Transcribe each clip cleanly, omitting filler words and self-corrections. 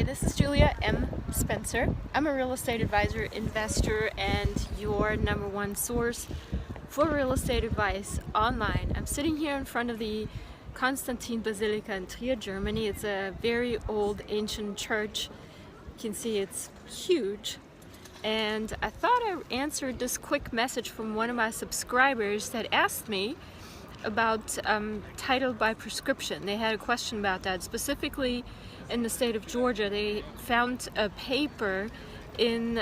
Hi, this is Julia M. Spencer. I'm a real estate advisor, investor, and your #1 source for real estate advice online. I'm sitting here in front of the Constantine Basilica in Trier, Germany. It's a very old ancient church. You can see it's huge. And I thought I answered this quick message from one of my subscribers that asked me about title by prescription. They had a question about that. Specifically in the state of Georgia, they found a paper in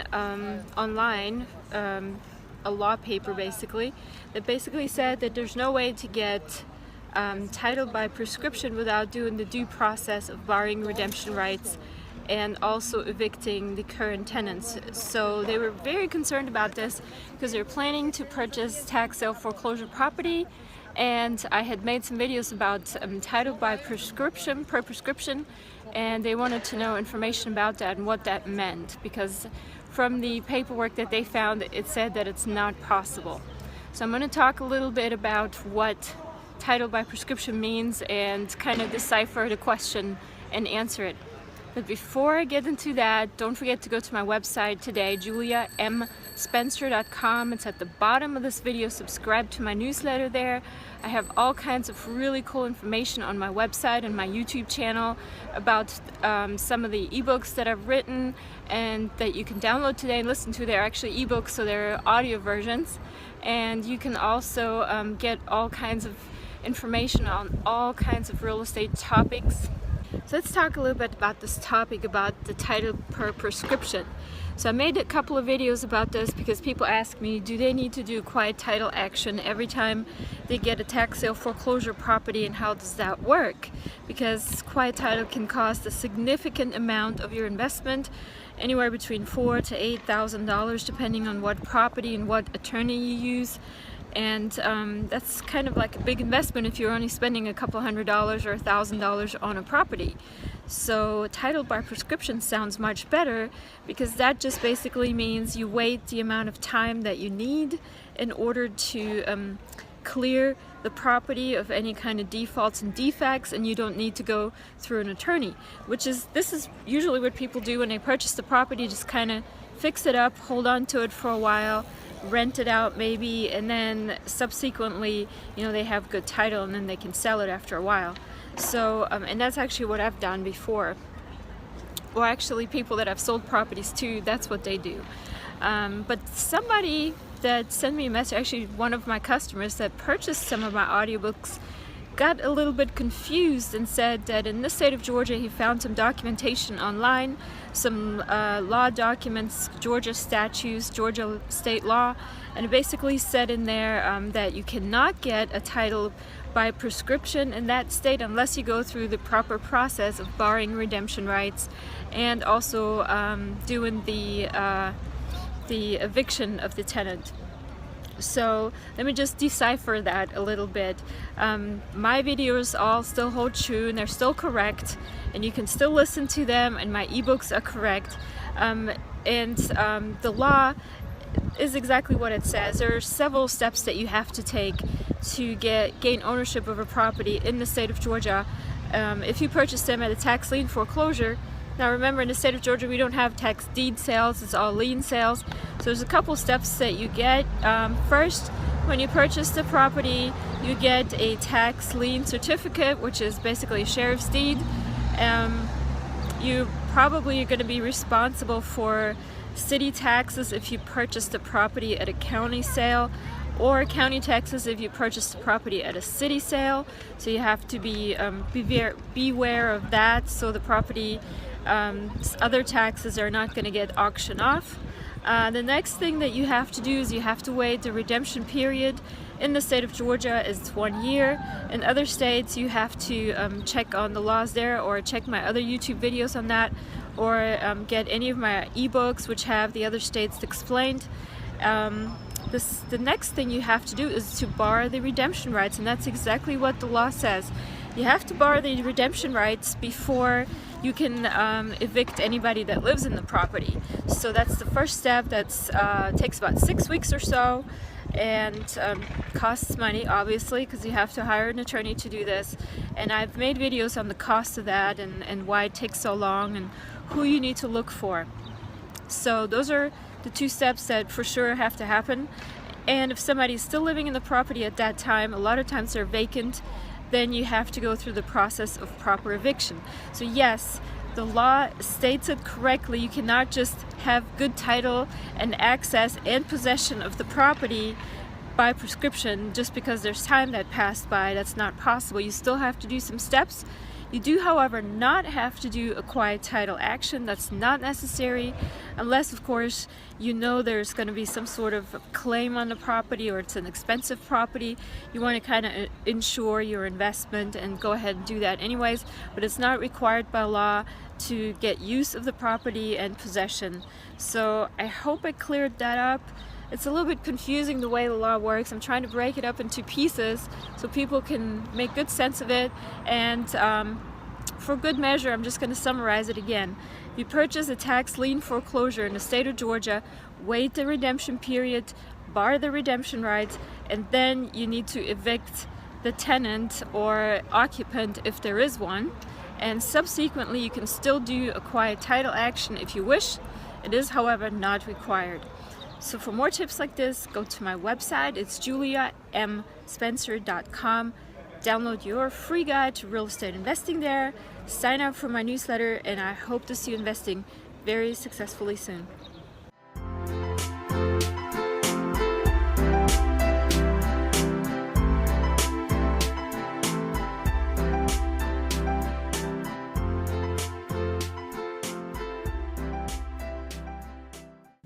online, a law paper basically, that basically said that there's no way to get title by prescription without doing the due process of borrowing redemption rights and also evicting the current tenants. So they were very concerned about this because they're planning to purchase tax sale foreclosure property, and I had made some videos about title by prescription, per prescription, and they wanted to know information about that and what that meant, because from the paperwork that they found, it said that it's not possible. So I'm going to talk a little bit about what title by prescription means and kind of decipher the question and answer it. But before I get into that, don't forget to go to my website today, juliamspencer.com. It's at the bottom of this video. Subscribe to my newsletter there. I have all kinds of really cool information on my website and my YouTube channel about some of the ebooks that I've written and that you can download today and listen to. They're actually ebooks, so they're audio versions. And you can also get all kinds of information on all kinds of real estate topics. So let's talk a little bit about this topic about the title per prescription. So I made a couple of videos about this because people ask me, do they need to do quiet title action every time they get a tax sale foreclosure property, and how does that work? Because quiet title can cost a significant amount of your investment, anywhere between $4,000 to $8,000 depending on what property and what attorney you use. And that's kind of like a big investment if you're only spending a couple $100 or $1,000 on a property. So title by prescription sounds much better, because that just basically means you wait the amount of time that you need in order to clear the property of any kind of defaults and defects, and you don't need to go through an attorney, this is usually what people do when they purchase the property. Just kind of fix it up, hold on to it for a while, rent it out maybe, and then subsequently, they have good title and then they can sell it after a while. So and that's actually what I've done before, or actually people that have sold properties too, that's what they do. But somebody that sent me a message, actually one of my customers that purchased some of my audiobooks, got a little bit confused and said that in the state of Georgia he found some documentation online, some law documents, Georgia statutes, Georgia state law, and it basically said in there that you cannot get a title by prescription in that state unless you go through the proper process of borrowing redemption rights and also doing the eviction of the tenant. So let me just decipher that a little bit. My videos all still hold true and they're still correct, and you can still listen to them, and my ebooks are correct. The law is exactly what it says. There are several steps that you have to take to gain ownership of a property in the state of Georgia. If you purchase them at a tax lien foreclosure. Now remember, in the state of Georgia we don't have tax deed sales, it's all lien sales. So there's a couple steps that you get. First, when you purchase the property, you get a tax lien certificate, which is basically a sheriff's deed. You probably are going to be responsible for city taxes if you purchase the property at a county sale, or county taxes if you purchase the property at a city sale. So you have to beware of that, so the property other taxes are not going to get auctioned off. The next thing that you have to do is you have to wait. The redemption period in the state of Georgia is 1 year. In other states you have to check on the laws there, or check my other YouTube videos on that, or get any of my ebooks which have the other states explained. The next thing you have to do is to borrow the redemption rights, and that's exactly what the law says. You have to borrow the redemption rights before you can evict anybody that lives in the property. So that's the first step. That's takes about 6 weeks or so, and costs money, obviously, because you have to hire an attorney to do this. And I've made videos on the cost of that and why it takes so long and who you need to look for. So those are the 2 steps that for sure have to happen. And if somebody is still living in the property at that time, a lot of times they're vacant, then you have to go through the process of proper eviction. So yes, the law states it correctly. You cannot just have good title and access and possession of the property by prescription just because there's time that passed by. That's not possible. You still have to do some steps. You do, however, not have to do a quiet title action. That's not necessary unless, of course, you know there's going to be some sort of claim on the property or it's an expensive property. You want to kind of insure your investment and go ahead and do that anyways, but it's not required by law to get use of the property and possession. So I hope I cleared that up. It's a little bit confusing the way the law works. I'm trying to break it up into pieces so people can make good sense of it, and for good measure I'm just going to summarize it again. If you purchase a tax lien foreclosure in the state of Georgia, wait the redemption period, bar the redemption rights, and then you need to evict the tenant or occupant if there is one, and subsequently you can still do a quiet title action if you wish. It is, however, not required. So for more tips like this, go to my website. It's juliamspencer.com. Download your free guide to real estate investing there. Sign up for my newsletter, and I hope to see you investing very successfully soon.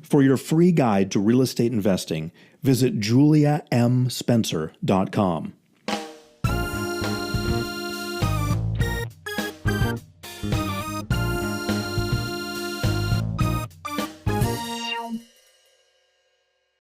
For your free guide to real estate investing, visit juliamspencer.com.